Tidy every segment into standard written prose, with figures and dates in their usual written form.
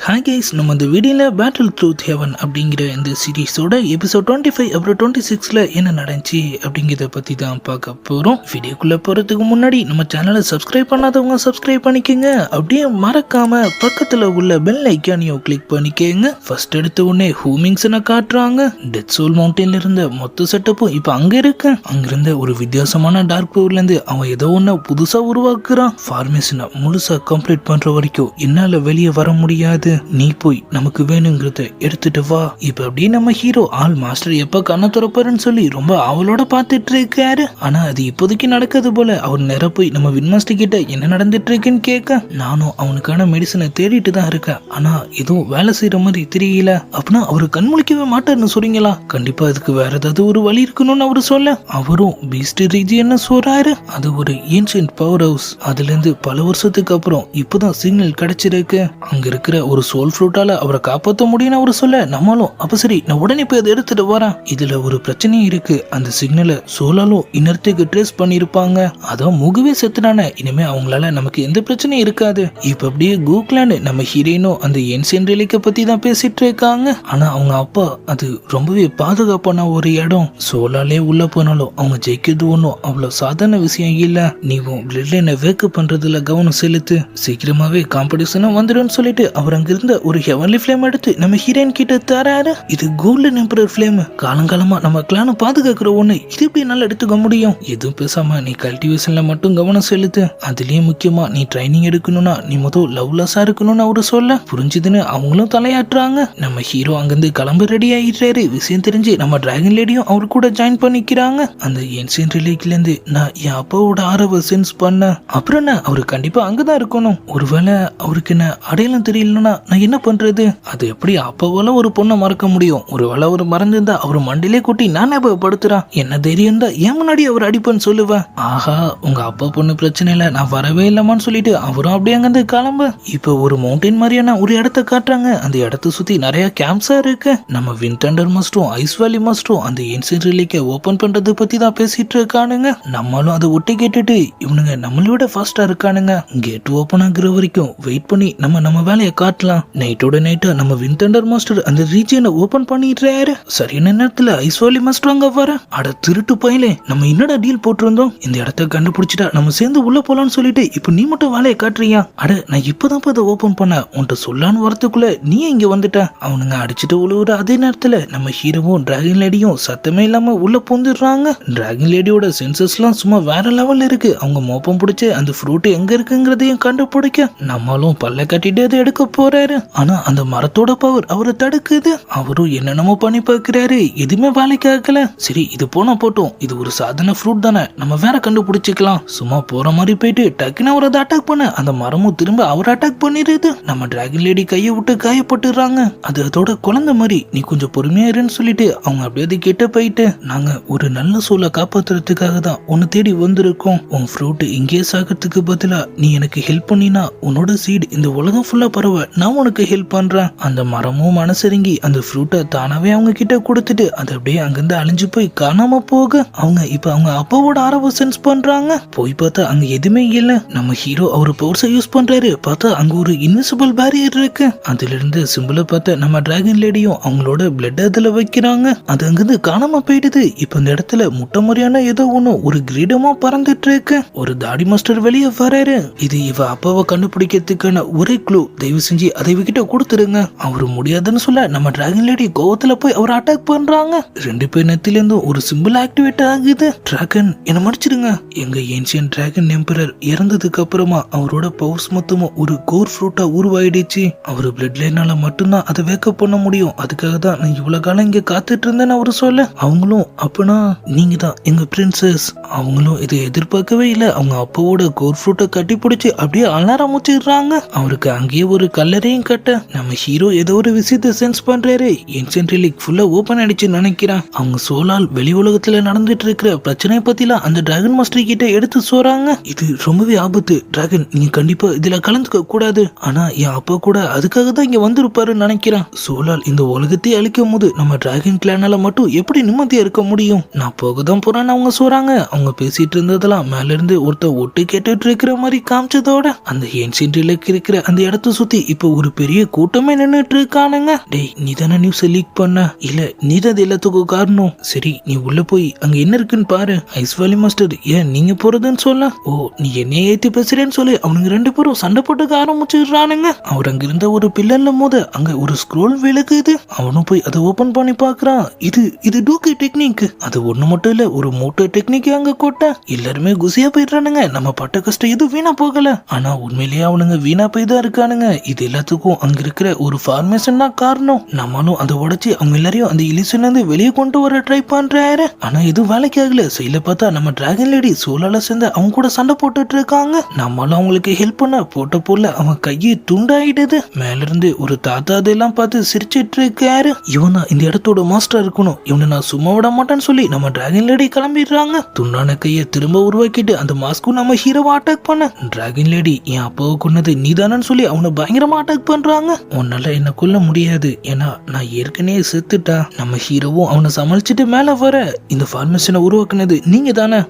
Hi guys, நம்ம இந்த வீடியோவில் பேட்டில் ட்ரூத் ஹெவன் அப்படிங்கிற இந்த சீரீஸோட எபிசோட் 25 அப்புறம் 26ல் என்ன நடந்துச்சு அப்படிங்கிறத பற்றி தான் பார்க்க போகிறோம். வீடியோக்குள்ளே போகிறதுக்கு முன்னாடி நம்ம சேனலை சப்ஸ்கிரைப் பண்ணாதவங்க சப்ஸ்கிரைப் பண்ணிக்கோங்க. அப்படியே மறக்காமல் பக்கத்தில் உள்ள பெல் ஐக்கானையும் கிளிக் பண்ணிக்கோங்க. ஃபர்ஸ்ட் எடுத்த உடனே ஹூமிங்ஸ்னை காட்டுறாங்க. டெத் சோல் மவுண்டன்ல இருந்த மொத்த செட்டப்பும் இப்போ அங்கே இருக்கு. அங்கிருந்த ஒரு வித்தியாசமான டார்க் பவர்லேருந்து அவன் ஏதோ ஒன்று புதுசாக உருவாக்குறான். ஃபார்மேஷனை முழுசாக கம்ப்ளீட் பண்ணுற வரைக்கும் என்னால் வெளியே வர முடியாது, நீ போய் நமக்கு வேணுங்கிறத எடுத்துட்டு வா. இப்ப அப்படியே நம்ம ஹீரோ ஆல் மாஸ்டர் எப்ப கண்ண துறப்பாருன்னு சொல்லி ரொம்ப அவளோட பாத்துட்டு இருக்காரு. ஆனா அது இப்போதைக்கு நடக்காது போல. அவர் நேர போய் நம்ம வின்மாஸ்டர் கிட்ட என்ன நடந்துட்டு இருக்குன்னு கேட்க, நானும் அவனுக்கான மெடிசனை தேடிட்டு தான் இருக்கேன், ஆனா எதுவும் வேலை செய்யற மாதிரி தெரியல. அப்படின்னா அவரு கண்முழிக்கவே மாட்டாருன்னு சொல்றீங்களா? கண்டிப்பா அதுக்கு வேற ஏதாவது ஒரு வழி இருக்கணும்னு அவரு சொல்ல, அவரும் பீஸ்ட் ரீஜியன் சொல்றாரு. அது ஒரு ஏன்ஷியன்ட் பவர் ஹவுஸ். அதுல இருந்து பல வருஷத்துக்கு அப்புறம் இப்பதான் சிக்னல் கிடைச்சிருக்கு. அங்க இருக்கிற ஒரு சோல் ஃப்ரூட்டால அவரை காப்பாற்ற முடியும்னு அவரு சொல்ல, நம்மளும் அப்ப சரி நான் உடனே போய் அதை எடுத்துட்டு வரேன். இதுல ஒரு பிரச்சனையும் இருக்கு. அந்த சிக்னலை சோலாலும் இன்னொருத்துக்கு ட்ரேஸ் பண்ணிருப்பாங்க. அதான் முகவே செத்துனானே, இனிமே அவங்களால நமக்கு எந்த பிரச்சனையும் இருக்காது. இப்ப அப்படியே கூக்லாண்டு நம்ம ஹீரோயினும் அந்த ஏன்ஷியன்ட் ரிலிக்க பத்தி தான் பேசிட்டு இருக்காங்க. ஆனா அவங்க அப்பா அது ரொம்பவே பாதுகாப்பான ஒரு இடம். சோலாலே உள்ள போனாலும் அவங்க ஜெயிக்கிறது ஒன்றும் அவ்வளவு சாதாரண விஷயம் இல்ல. நீவும் பிளட் லைனை வேக்கப் பண்றதுல கவனம் செலுத்து, சீக்கிரமாவே காம்படிஷனும் வந்துடும் சொல்லிட்டு அவர் அங்க இருந்த ஒரு ஹெவன்லி ஃப்ளேம் எடுத்து நம்ம ஹீரோயின் கிட்ட தராரு. இது கோல்டன் எம்பரர் ஃப்ளேம். காலங்காலமா நம்ம கிளான பாதுகாக்கிற ஒண்ணு. இது எப்படி நல்லா எடுத்துக்க முடியும்? எதுவும் பேசாம நீ கல்டிவேஷன்ல மட்டும் கவனம் செலுத்து. அதுலயும் முக்கியமா நீ ட்ரைனிங் எடுக்கணும்னா நீ முதல் லவ்லஸா இருக்கணும்னு அவரு சொல்ல, புரிஞ்சுதுன்னு அவங்களும் தலையாட்டுறாங்க. நம்ம ஹீரோ அங்கிருந்து கிளம்ப ரெடி ஆயிடுறாரு. விஷயம் தெரிஞ்சு நம்ம டிராகன் லேடியும் அவரு கூட ஜாயின் பண்ணிக்கிறாங்க. அந்த ஏன்ஷியன்ட் ரிலீக்ல இருந்து நான் என் அப்பாவோட ஆரவ சென்ஸ் பண்ண. அப்புறம் என்ன, அவரு கண்டிப்பா அங்கதான் இருக்கணும். ஒருவேளை அவருக்கு என்ன அடையாளம் தெரியலன்னா நான் என்ன பண்றது? அது எப்படி அப்பாவால ஒரு பொண்ணை மறக்க முடியும்? ஒருவேளை அவர் மறந்திருந்தா அவர் மண்டிலே கூட்டி நான் ஞாபகப்படுத்துறான். என்ன தைரியம் தான் ஏன் முன்னாடி அவர் அடிப்பன்னு சொல்லுவேன். ஆஹா, உங்க அப்பா பொண்ணு பிரச்சனை இல்ல, நான் வரவே இல்லமான்னு சொல்லிட்டு அவரும் அப்படியே அங்கிருந்து கிளம்ப. இப்ப ஒரு மவுண்டன் மாதிரியான ஒரு இடத்த காட்டுறாங்க. அந்த இடத்த சுத்தி நிறைய கேம்ப்ஸா இருக்கு. நம்ம வின்டண்டர் மஸ்டும் ஐஸ் வேலி மஸ்டும் அந்த ஏன்ஷியன்ட் ரிலிக்க ஓபன் பண்றது பத்தி தான் பேசிட்டு இருக்கானுங்க. நம்மளும் அதை ஒட்டி கேட்டுட்டு இவனுங்க நம்மளோட ஃபாஸ்டா இருக்கானுங்க. கேட் ஓபன் ஆகுற வரைக்கும் வெயிட் பண்ணி நம்ம வேலையை காட்டலாம். நைட்டோட நைட்டா நம்ம வின்டண்டர் மாஸ்டர் அந்த ரீஜியனை ஓபன் பண்ணிடுறாரு. சரியான நேரத்துல ஐஸ்வாலி மாஸ்டர் அங்க வர, அட திருட்டு பையலே, நம்ம என்னடா டீல் போட்டிருந்தோம்? இந்த இடத்த கண்டுபிடிச்சிட்டா நம்ம சேர்ந்து உள்ள போலான்னு சொல்லிட்டு இப்ப நீ மட்டும் வேலையை காட்டுறியா? அட நான் இப்பதான் அதை ஓபன் பண்ண, உன்கிட்ட சொல்லான்னு வரத்துக்குள்ள நீ இங்க வந்துட்ட. அவனுங்க அடிச்சுட்டு உழுவுற அதே நேரத்துல நம்ம ஹீரோவும் டிராகன் லேடியும் சத்தமே இல்லாம உள்ள பூந்துடுறாங்க. டிராகன் லேடியோட சென்சஸ் எல்லாம் சும்மா வேற லெவல்ல இருக்கு. அவங்க மோப்பம் பிடிச்சு அந்த ஃப்ரூட் எங்க இருக்குங்கிறதையும் கண்டுபிடிக்க நம்மளும் பல்ல கட்டிட்டு அதை எடுக்க போறாரு. ஆனா அந்த மரத்தோட பவர் அவரை தடுக்குது. அவரும் என்னென்னமோ பண்ணி பார்க்கிறாரு, எதுவுமே வேலைக்கு ஆகல. சரி இது போனா போட்டோம், இது ஒரு சாதாரண ஃப்ரூட் தானே, நம்ம வேற கண்டுபிடிச்சிக்கலாம். சும்மா போற மாதிரி போயிட்டு டக்குன்னு அவர் அதை அட்டாக் பண்ண அந்த மரமும் திரும்ப அவர் அட்டாக் பண்ணிடுது. நம்ம டிராகன் லேடி கையை விட்டு காயப்பட்டுறாங்க. அது அதோட குழந்தை மாதிரி, நீ கொஞ்சம் பொறுமையா இருன்னு சொல்லிட்டு அவங்க அப்படியே அது கிட்ட போயிட்டு, நாங்க ஒரு நல்ல சூழலை காப்பாத்துறதுக்காக தான் உன்னை தேடி வந்திருக்கோம். உன் ஃப்ரூட் இங்கே சாகிறதுக்கு பதிலா நீ எனக்கு ஹெல்ப் பண்ணினா உன்னோட சீட் இந்த உலகம் ஃபுல்லா பரவ நான் உனக்கு ஹெல்ப் பண்றேன். அந்த மரமும் மனசரிங்கி அந்த ஃப்ரூட்டை தானாவே அவங்க கிட்ட கொடுத்துட்டு அது அப்படியே அங்கிருந்து அழிஞ்சு போய் காணாம போக அவங்க இப்ப அவங்க அப்பாவோட ஆரவ சென்ஸ் பண்றாங்க. போய் பார்த்தா அங்க எதுவுமே இல்ல. நம்ம ஹீரோ அவர் பவர்ஸை யூஸ் பண்றாரு. பார்த்தா அங்க ஒரு இன்விசிபிள் பேரியர் இருக்கு. அதுல இருந்து சிம்பிளை பார்த்த நம்ம டிராகன் லேடியும் அவங்களோட பிளட் அதுல வைக்கிறாங்க. அது அங்கிருந்து காணாம போயிடுது. இப்ப இந்த இடத்துல முட்டை முறையான ஏதோ ஒண்ணு ஒரு கிரீடமா பறந்துட்டு இருக்கு. ஒரு தாடி மாஸ்டர் வெளியே வராரு. இது இவ அப்பாவை கண்டுபிடிக்கிறதுக்கான ஒரே க்ளூ, தயவு செஞ்சு அதை இவகிட்ட கொடுத்துருங்க. அவரு முடியாதுன்னு சொல்ல நம்ம டிராகன் லேடி கோவத்துல போய் அவர் அட்டாக் பண்றாங்க. ரெண்டு பேர் நெத்தில இருந்து ஒரு சிம்பிள் ஆக்டிவேட் ஆகுது. டிராகன் என்ன மன்னிச்சிடுங்க, எங்க ஏன்ஷியன்ட் டிராகன் எம்பரர் இறந்ததுக்கு அப்புறமா அவரோட பவர்ஸ் மொத்தமும் ஒரு கோர் ஃப்ரூட்டா உருவாயிடுச்சு. அவரு பிளட் லைனால மட்டும்தான் அதை வேக்கப் பண்ண முடியும். அதுக்காக தான் நான் இவ்வளவு காலம் இங்க காத்துட்டு இருந்தேன்னு அவரு சொல்ல, அவங்களும் அப்பனா நீங்க தான் எங்க பிரின்சஸ். அவங்களும் இதை எதிர்பார்க்கவே இல்லை. அவங்க அப்பாவோட கோர் ஃப்ரூட்டை கட்டி பிடிச்சி அப்படியே அலாரம் வச்சிடுறாங்க. அவருக்கு அங்கேயே ஒரு கல்லறையும் கட்ட நம்ம ஹீரோ ஏதோ ஒரு விஷயத்தை சென்ஸ் பண்றாரு. ஏன்ஷியன்ட் ரிலிக் ஃபுல்லா ஓபன் ஆயிடுச்சு நினைக்கிறான். அவங்க சோலால் வெளி உலகத்துல நடந்துட்டு இருக்கிற பிரச்சனையை பத்திலாம் அந்த டிராகன் மாஸ்டர் கிட்ட எடுத்து சொல்றாங்க. இது ரொம்பவே ஆபத்து டிராகன், நீங்க கண்டிப்பா இதுல கலந்துக்க கூடாது. ஆனா என் அப்பா கூட அதுக்காக தான் இங்க வந்திருப்பாருன்னு நினைக்கிறான். சோலால் இந்த உலகத்தை அழிக்கும் போது நம்ம டிராகன் கிளானால மட்டும் எப்படி நிம்மதியா இருக்க முடியும்? நான் போகதான் போறான்னு அவங்க சொல்றாங்க. அவங்க பேசிட்டு இருந்ததெல்லாம் மேல இருந்து ஒருத்தர் ஒட்டு கேட்டுட்டு இருக்கிற மாதிரி காமிச்சதோட அந்த ஏன்ஷியன்ட் ரிலிக் இருக்கிற அந்த இடத்த சுத்தி இப்ப இப்ப ஒரு பெரிய கூட்டமே நின்னுட்டு இருக்கானுங்க. டேய், நீ தானே நியூஸ் லீக் பண்ண? இல்ல, நீ தான் எல்லாத்துக்கும் காரணம். சரி, நீ உள்ள போய் அங்க என்ன இருக்குன்னு பாரு. ஐஸ் வேலி மாஸ்டர், ஏன் நீங்க போறதுன்னு சொல்ல? ஓ, நீ என்னைய ஏத்தி பேசுறேன்னு சொல்லி அவனுங்க 2 பேரும் சண்டை போட்டுக்க ஆரம்பிச்சிடுறானுங்க. அவர் அங்க இருந்த ஒரு பில்லர்ல மோத அங்க ஒரு ஸ்க்ரோல் விளக்குது. அவனும் போய் அதை ஓபன் பண்ணி பாக்குறான். இது டூக்கி டெக்னிக். அது ஒண்ணு மட்டும் இல்ல, ஒரு மோட்டோ டெக்னிக் அங்க கொட்ட எல்லாருமே குசியா போயிடுறானுங்க. நம்ம பட்ட கஷ்டம் எதுவும் வீணா போகல. ஆனா உண்மையிலேயே அவனுங்க வீணா போய் தான் இருக்கானுங்க. இது எல்லாத்துக்கும் அங்க இருக்கிற ஒரு ஃபார்மேஷன் தான் காரணம். நம்மளும் அதை உடைச்சு அவங்க எல்லாரையும் அந்த இலிஷன்ல இருந்து வெளியே கொண்டு வர ட்ரை பண்றாரு. ஆனா இது வேலைக்கு ஆகல. சைல பார்த்தா நம்ம டிராகன் லேடி சோலால சேர்ந்து அவங்க கூட சண்டை போட்டுட்டு இருக்காங்க. நம்மளும் அவங்களுக்கு ஹெல்ப் பண்ண போட்ட போல அவன் கையை துண்டாயிடுது. மேல இருந்து ஒரு தாத்தா அதெல்லாம் பார்த்து சிரிச்சிட்டு இருக்காரு. இவன் தான் இந்த இடத்தோட மாஸ்டர் இருக்கணும், இவனை நான் சும்மா விட மாட்டேன்னு சொல்லி நம்ம டிராகன் லேடி கிளம்பிடுறாங்க. துண்டான கையை திரும்ப உருவாக்கிட்டு அந்த மாஸ்க்கும் நம்ம ஹீரோவை அட்டாக் பண்ண டிராகன் லேடி என் அப்பாவை கொன்னது நீதானு சொல்லி அவனை பயங்கரமா அட்டாக் பண்றாங்க. உன்னால என்ன கொல்ல முடியாது, ஏன்னா நான் ஏற்கனவே செத்துட்டா. நம்ம ஹீரோவும் அவனை சமாளிச்சுட்டு மேல வர இந்த ஃபார்மேஷனை உருவாக்குனது நீங்க தானே.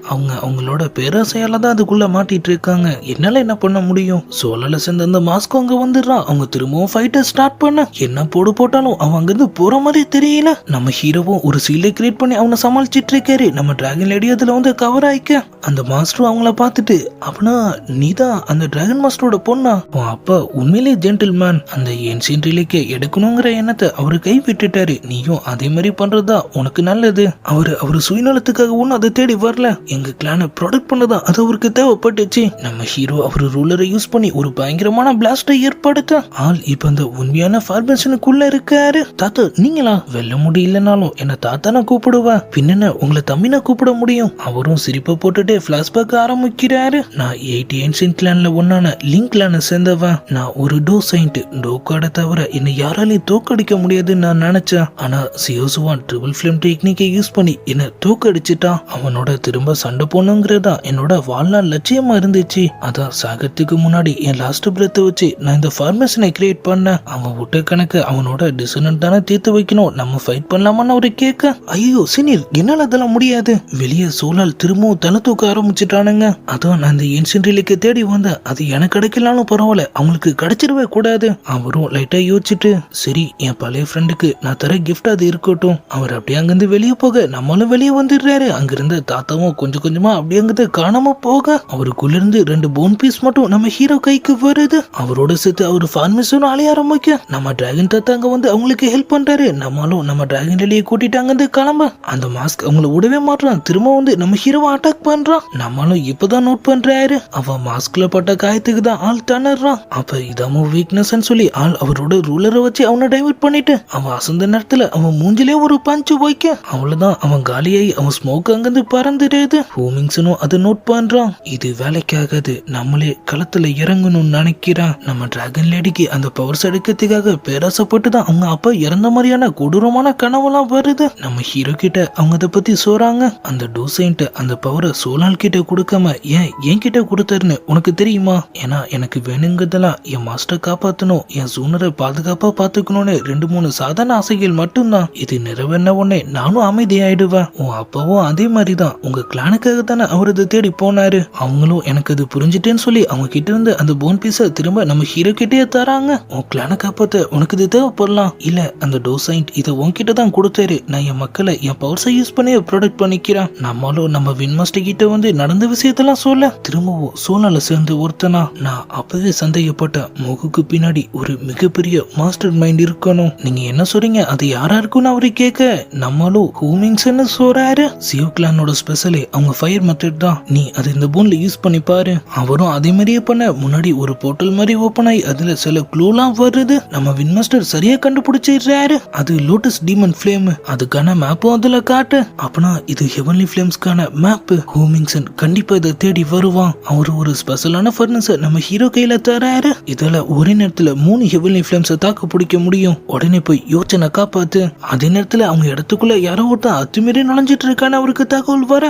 அவங்களோட பேராசையால தான் அதுக்குள்ள மாட்டிட்டு இருக்காங்க. என்னால என்ன பண்ண முடியும்? சோலால சேர்ந்த அந்த மாஸ்க் அங்க வந்துடுறான். அவங்க திரும்பவும் ஃபைட்டை ஸ்டார்ட் பண்ண என்ன போட்டாலும் அவன் அங்கிருந்து போற மாதிரி தெரியல. நம்ம ஹீரோவும் ஒரு சீலை கிரியேட் பண்ணி அவனை சமாளிச்சிட்டு இருக்காரு. நம்ம டிராகன் லேடி அதுல வந்து கவர் ஆயிக்க அந்த மாஸ்டர் அவங்கள பார்த்துட்டு, அப்படின்னா நீதான் அந்த டிராகன் மாஸ்டரோட பொண்ணா? உன் அப்பா உண்மையிலேயே ஜென்டில்மேன். அந்த ஏன்சியன்ட் ரிலேக்கு எடுக்கணுங்கிற எண்ணத்தை அவரு கை விட்டுட்டாரு. நீயும் அதே மாதிரி பண்றதா உனக்கு நல்லது. அவரு சுயநலத்துக்காக ஒன்னும் அதை தேடி வரல. எங்க கிளானை ப்ரொடெக்ட் பண்ணதான் அது அவருக்கு தேவைப்பட்டுச்சு. நம்ம ஹீரோ அவரு ரூலரை யூஸ் பண்ணி ஒரு பயங்கரமான பிளாஸ்டை ஏற்படுத்த ஆள் இப்ப அந்த உண்மையான ஃபார்மேஷனுக்குள்ள இருக்காரு. தாத்தா, நீங்களா? வெல்ல முடியலனாலும் என்ன தாத்தான கூப்பிடுவா, பின்ன உங்களை தம்பினா கூப்பிட முடியும். அவரும் சிரிப்பை போட்டுட்டு பிளாஷ்பேக் ஆரம்பிக்கிறாரு. நான் 8 ஏன்சியன்ட் கிளான்ல ஒன்னான லிங்க் கிளானை சேர்ந்தவன். நான் ஒரு டோ சைண்ட். டோக்காட தவிர என்னை யாராலையும் தோக்கடிக்க முடியாதுன்னு நான் நினைச்சேன். ஆனா சியோசுவான் ட்ரிபிள் ஃபிளேம் டெக்னிக்கை யூஸ் பண்ணி என்ன தோக்கடிச்சிட்டான். அவனோட திரும்ப சண்டை போனுங்கிறதா என்னோட வாழ்நாள் லட்சியமா இருந்துச்சு. அதான் சாகத்துக்கு முன்னாடி என் லாஸ்ட் பிரெத்தை வச்சு நான் இந்த ஃபார்மேஷனை கிரியேட் பண்ணேன். அவன் விட்ட கணக்கு அவனோட டிசனன்ட் தானே தீர்த்து வைக்கணும். நம்ம ஃபைட் பண்ணலாமான்னு அவரு கேட்க, ஐயோ சீனியர், என்னால அதெல்லாம் முடியாது. வெளியே சோலால் திரும்பவும் தலை தூக்க ஆரம்பிச்சுட்டானுங்க. அதான் நான் இந்த ஏன்சியன்ட் ரிலேக்கு தேடி வந்தேன். அது எனக்கு கிடைக்கலாலும் பரவாயில்ல, அவங்களுக்கு கிடைச்சிடவே கூடாது. அவரும் லைட்டா யோசிச்சுட்டு, சரி என் பழைய ஃப்ரெண்டுக்கு நான் தர கிஃப்ட் அது இருக்கட்டும். அவர் அப்படியே அங்கிருந்து வெளியே போக நம்மளும் வெளியே வந்துடுறாரு. அங்கிருந்த தாத்தாவும் கொஞ்சம் கொஞ்சமா அப்படியே அங்கிருந்து காணாம போக அவருக்குள்ள இருந்து 2 போன் பீஸ் மட்டும் நம்ம ஹீரோ கைக்கு வருது. அவரோட சேர்த்து அவர் ஃபார்மேஷன் அலைய ஆரம்பிக்க நம்ம டிராகன் தாத்தா அங்க வந்து அவங்களுக்கு ஹெல்ப் பண்றாரு. நம்மளும் நம்ம டிராகன் லேடியை கூட்டிட்டு அங்கிருந்து கிளம்ப அந்த மாஸ்க் அவங்கள விடவே மாட்டான். திரும்ப வந்து நம்ம ஹீரோவை அட்டாக் பண்றான். நம்மளும் இப்பதான் நோட் பண்றாரு, அவன் மாஸ்க்ல பட்ட காயத்துக்கு தான் ஆள் தணறான். அப்ப இதாம வீக்னஸ் சொல்லி ஆள் அவரோட ரூலரை வச்சு அவனை டைவர்ட் பண்ணிட்டு அவன் அசந்த நேரத்துல அவன் மூஞ்சிலே ஒரு பஞ்சு வைக்க அவ்வளவுதான் அவன் காலியாகி அவன் ஸ்மோக் அங்கிருந்து பறந்துடுது. ஹூமிங்ஸனும் அதை நோட் பண்றான். இது வேலைக்காகாது, நம்மளே களத்துல இறங்கணும்னு நினைக்கிறான். நம்ம டிராகன் லேடிக்கு அந்த பவர்ஸ் எடுக்கிறதுக்காக பேராசப்பட்டு தான் அவங்க அப்பா இறந்த மாதிரியான கொடூரமான கனவெல்லாம் வருது. நம்ம ஹீரோ கிட்ட அவங்க அதை பத்தி சொல்றாங்க. அந்த டோசைன்ட் அந்த பவரை சோலால் கிட்ட கொடுக்காம ஏன் கிட்ட கொடுத்தாருன்னு உனக்கு தெரியுமா? ஏன்னா எனக்கு வேணுங்கிறதெல்லாம் என் மாஸ்டர் காப்பாத்தணும், என் சூனரை பாதுகாப்பா பாத்துக்கணும்னு 2-3 சாதாரண ஆசைகள் மட்டும்தான். இது நிறைவேறின உடனே நானும் அமைதியாயிடுவேன். உன் அப்பாவும் அதே மாதிரிதான் உங்க கிளானுக்காக தானே அவர் அதை தேடி போனாரு. அவங்களும் எனக்கு அது புரிஞ்சுட்டேன்னு சொல்லி அவங்க கிட்ட இருந்து அந்த போன் பீஸை திரும்ப நம்ம ஹீரோ கிட்டே தராங்க. உன் கிளானை காப்பாத்த உனக்கு இது தேவைப்படலாம். இல்ல, அந்த டோசைன்ட் இதை உன்கிட்ட தான் கொடுத்தாரு. நான் என் மக்களை என் பவர்ஸை யூஸ் பண்ணி ப்ரொடெக்ட் பண்ணிக்கிறேன். நம்மளும் நம்ம வின்மாஸ்டர் கிட்ட வந்து நடந்த விஷயத்தெல்லாம் சொல்ல திரும்பவும் சோனால சேர்ந்து ஒருத்தனா நான் அப்பவே சந்தேகப்பட்டேன். முகுக்கு பின்னாடி ஒரு மிகப்பெரிய மாஸ்டர் மைண்ட் இருக்கணும். நீங்க என்ன சொல்றீங்க, அது யாரா இருக்குன்னு அவரு கேட்க நம்மளும் ஹூமிங்ஸ்ன்னு சொல்றாரு. சியோ கிளானோட ஸ்பெஷலே அவங்க ஃபயர் மெத்தட் தான். நீ அது இந்த போன்ல யூஸ் பண்ணி பாரு. அவரும் அதே மாதிரியே பண்ண முன்னாடி ஒரு போர்ட்டல் மாதிரி ஓபன் ஆகி அதுல சில க்ளூலாம் வருது. நம்ம வின்மாஸ்டர் சரியா கண்டுபிடிச்சிடுறாரு. அது லோட்டஸ் டீமன் ஃபிளேம். அதுக்கான மேப்பும் அதுல காட்டு. அப்பனா இது ஹெவன்லி ஃபிளேம்ஸ்க்கான மேப். ஹூமிங்சன் கண்டிப்பா இதை தேடி வருவான். அவரு ஒரு ஸ்பெஷலான ஃபர்னஸை நம்ம ஹீரோ கையில தராரு. இதுல ஒரே நேரத்துல 3 ஹெவன்லி ஃபிளேம்ஸை தாக்கு பிடிக்க முடியும். உடனே போய் யோசனை காப்பாத்து. அதே நேரத்துல அவங்க இடத்துக்குள்ள யாரோ ஒருத்தன் அத்துமீறி நுழைஞ்சிட்டு இருக்கான்னு அவருக்கு தகவல் வர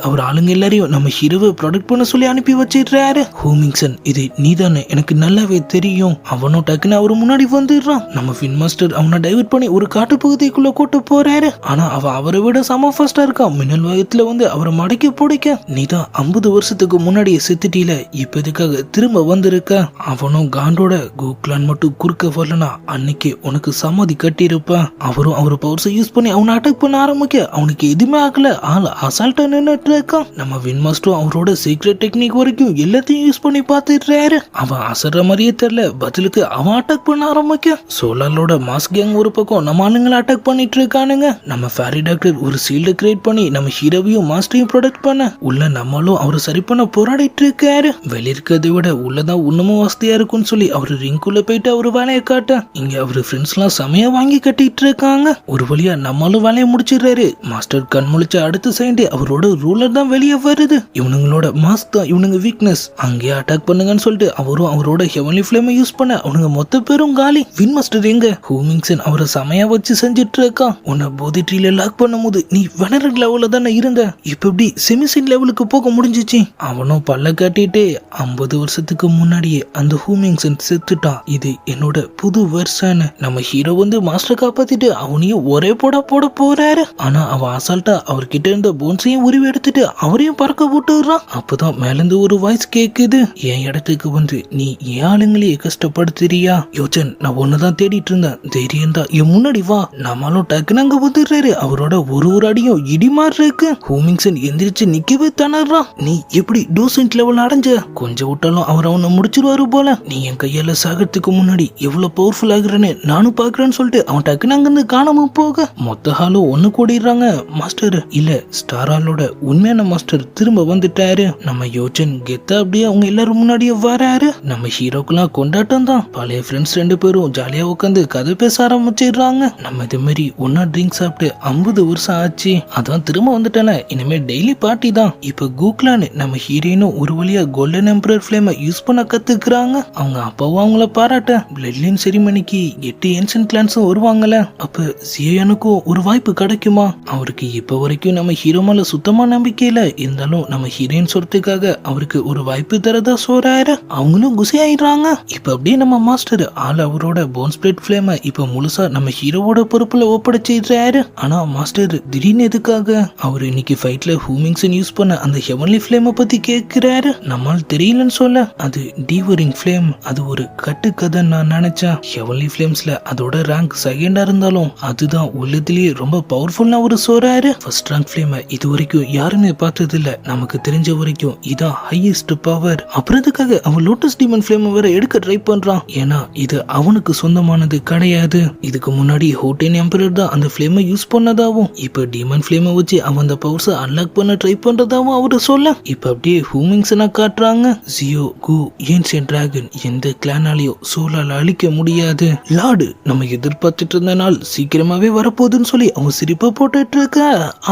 அவர் ஆளுங்க எல்லாரையும் நம்ம ஹீரோவை ப்ரொடெக்ட் பண்ண சொல்லி அனுப்பி வச்சிடுறாரு. ஹூமிங்சன், இது நீதானே, எனக்கு நல்லாவே தெரியும். அவனும் டக்குன்னு அவரு முன்னாடி வந்துடுறான். நம்ம வின்மாஸ்டர் அவனை டைவர்ட் பண்ணி ஒரு காட்டு பகுதிக்குள்ள கூட்டு போறாரு. ஆனா அவரை விட சம ஃபாஸ்டா இருக்கான். மின்னல் வேகத்துல வந்து அவரை மடக்கி பிடிக்க, நீதான் 50 வருஷத்துக்கு முன்னாடியே செத்துட்டில, இப்ப இதுக்காக திரும்ப வந்திருக்க. அவனும் காண்டோட கோக்லான் மட்டும் குறுக்க வரலனா அன்னைக்கு உனக்கு சமாதி கட்டியிருப்பேன். அவரும் அவர் பவர்ஸை யூஸ் பண்ணி அவனை அட்டாக் பண்ண ஆரம்பிக்க அவனுக்கு எதுவுமே ஆகல. ஆள் அசால்ட்டா நின்னுட்டு இருக்கான். நம்ம வின் மாஸ்டர் அவரோட சீக்ரெட் டெக்னிக் வரைக்கும் எல்லாத்தையும் யூஸ் பண்ணி பார்த்துட்டு அவன் அசர்ற மாதிரியே தெரியல. பதிலுக்கு அவன் அட்டாக் பண்ண ஆரம்பிக்க சோலாரோட மாஸ்க் கேங் ஒரு பக்கம் நம்ம ஆளுங்களை அட்டாக் பண்ணிட்டு இருக்கானுங்க. நம்ம ஃபேரி டாக்டர் ஒரு சீல்ட கிரியேட் பண்ணி நம்ம ஹீரோவையும் மாஸ்டரையும் ப்ரொடெக்ட் பண்ண உள்ள நம்மளும் அவரை சரி பண்ண போராடிட்டு இருக்காரு. வெளியிருக்கிறதை விட உள்ளதான் இன்னமும் வசதியா இருக்கும்னு சொல்லி அவரு ரிங்குள்ள போயிட்டு அவரு வேலையை காட்ட இங்க அவரு ஃப்ரெண்ட்ஸ் எல்லாம் செமையா வாங்கி கட்டிட்டு இருக்காங்க. ஒரு வழியா நம்மளும் வேலையை முடிச்சிடுறாரு. மாஸ்டர் கண் முழிச்ச அடுத்த செகண்ட் அவரோட ரூலர் தான் வெளியே வருது. இவனுங்களோட மாஸ்க் தான் இவனுங்க வீக்னஸ். அங்கேயே அட்டாக் பண்ணுங்கன்னு சொல்லிட்டு அவரும் அவரோட ஹெவன்லி ஃபிளேமை யூஸ் பண்ண அவனுங்க மொத்த பேரும் காலி. வின் மாஸ்டர் எங்க ஹூமிங்சன் அவரை செமையா வச்சு செஞ்சுட்டு இருக்கான். உன்னை போதி ட்ரீல லாக் பண்ணும் போது நீ வெனரட் லெவல்ல தானே இருந்த. இப்ப எப்படி செமிசின் லெவலுக்கு போக முடிஞ்சிச்சு. அவனும் பல்ல காட்டிட்டு 50 வருஷத்துக்கு முன்னாடியே அந்த ஹூமிங்சன் செத்துட்டான். இது என்னோட புது வெர்ஷன். நம்ம ஹீரோ வந்து மாஸ்டர் காப்பாத்திட்டு அவனையும் ஒரே போட போறாரு. ஆனா அவன் அசால்ட்டா அவர்கிட்ட இருந்த போன்ஸையும் உருவி எடுத்துட்டு அவரையும் பறக்க போட்டுறான். அப்பதான் மேலிருந்து ஒரு வாய்ஸ் கேக்குது. என் இடத்துக்கு வந்து நீ ஏன் ஆளுங்களையே கஷ்டப்படுத்துறியா? யோசன் நான் ஒன்னதான் தேடிட்டு இருந்தேன். தைரியம் தான் என் முன்னாடி வா. நம்மளும் டக்குன்னு அங்க வந்துடுறாரு. அவரோட ஒரு அடியும் இடி மாதிரி இருக்கு. ஹூமிங்சன் எந்திரிச்சு நிக்கவே திணறான். நீ எப்படி டூசன்ட் லெவல் அடைஞ்ச? கொஞ்சம் விட்டாலும் அவர் அவனை முடிச்சிருவாரு போல. நீ என் கையால சாகிறதுக்கு முன்னாடி எவ்வளவு பவர்ஃபுல் ஆகுறேன்னு நானும் பாக்குறேன்னு சொல்லிட்டு அவன் டக்குன்னு அங்கிருந்து காணாம போக மொத்த ஹாலும் ஒண்ணு கூடிடுறாங்க. மாஸ்டர் இல்ல ஸ்டார் ஹாலோட உண்மையான மாஸ்டர் திரும்ப வந்துட்டாரு. நம்ம யோசன் கெத்தா அப்படியே அவங்க எல்லாரும் முன்னாடியே வராரு. நம்ம ஹீரோக்கெல்லாம் கொண்டாட்டம் தான். பழைய ஃப்ரெண்ட்ஸ் 2 பேரும் ஜாலியா உட்காந்து கதை பேச ஆரம்பிச்சிடுறாங்க. நம்ம இது மாதிரி ஒன்னா ட்ரிங்க் சாப்பிட்டு 50 வருஷம் ஆச்சு. அதான் திரும்ப வந்துட்டால இனிமே டெய்லி பார்ட்டி தான். இப்ப கூக்லான் நம்ம ஹீரோயினும் ஒரு வழியா கோல்டன் எம்பரர் ஃபிளேமை யூஸ் பண்ண கத்துக்கிறாங்க. அவங்க அப்பாவும் அவங்கள பாராட்ட பிளட்லைன் செரிமனிக்கு 8 ஏன்ஷியன்ட் கிளான்ஸும் வருவாங்கல்ல. அப்ப சியோனுக்கும் ஒரு வாய்ப்பு கிடைக்குமா? அவருக்கு இப்ப வரைக்கும் நம்ம ஹீரோ மேல சுத்தமா நம்பிக்கை இல்ல. இருந்தாலும் நம்ம ஹீரோயின் சொல்றதுக்காக அவருக்கு ஒரு வாய்ப்பு தரதா சொல்றாரு. அவங்களும் குசி ஆயிடுறாங்க. இப்ப அப்படியே நம்ம மாஸ்டர் ஆள் அவரோட போன் ஸ்பிளிட் ஃபிளேமை இப்ப முழுசா நம்ம ஹீரோவோட பொறுப்புல ஒப்படைச்சிடுறாரு. ஆனா மாஸ்டர் திடீர்னு எதுக்காக அவர் இன்னைக்கு ஃபைட்ல ஹூமிங்சன் யூஸ் பண்ண அந்த ஹெவன்லி ஃபிளேமை பத்தி கேட்கிறாரு. நம்மால் தெரியலன்னு சொல்ல அது டீவரிங் ஃபிளேம். அது ஒரு கட்டுக்கதை நான் நினைச்சேன். ஹெவன்லி ஃபிளேம்ஸ்ல அதோட ரேங்க் செகண்டா இருந்தாலும் அதுதான் உள்ளத்திலேயே ரொம்ப பவர்ஃபுல்லா ஒரு சொல்றாரு. ஃபர்ஸ்ட் ரேங்க் ஃபிளேமை இது வரைக்கும் யாருமே பார்த்தது இல்ல. நமக்கு தெரிஞ்ச வரைக்கும் இதான் ஹையஸ்ட் பவர். அப்புறத்துக்காக அவன் லோட்டஸ் டீமன் ஃபிளேமை வேற எடுக்க ட்ரை பண்றான். ஏன்னா இது அவனுக்கு சொந்தமானது கிடையாது. இதுக்கு முன்னாடி ஹோட்டேன் எம்பரர் தான் அந்த ஃபிளேமை யூஸ் பண்ணதாவும் இப்ப டீமன் ஃபிளேமை வச்சு அவன் அந்த பவர்ஸை அன்லாக் பண்ண ட்ரை பண்றதாவும் அவரு சொல்ல இப்ப அப்படியே ஹூமிங்சனா காட்டுறாங்க. ஜியோ கு ஏன்ஷியன்ட் டிராகன் எந்த கிளானாலையோ சோலால அழிக்க முடியாது. லார்டு நம்ம எதிர்பார்த்துட்டு இருந்த நாள் சீக்கிரமாவே வரப்போகுதுன்னு சொல்லி அவன் சிரிப்பா போட்டுட்டு இருக்க.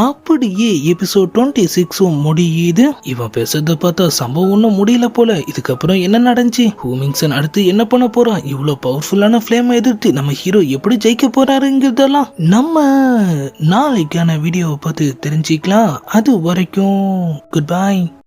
அப்படியே எபிசோட் 26 முடியுது. இவன் பேசுறத பார்த்தா சம்பவம் ஒன்னும் முடியல போல. இதுக்கப்புறம் என்ன நடந்துச்சு? ஹூமிங்சன் அடுத்து என்ன பண்ண போறான்? இவ்வளவு பவர்ஃபுல்லான ஃபிளேமை எதிர்த்து நம்ம ஹீரோ எப்படி ஜெயிக்க போறாருங்கிறதெல்லாம் நம்ம நாளைக்கான வீடியோவை பார்த்து தெரிஞ்சுக்கலாம். அது வரைக்கும் குட் பை.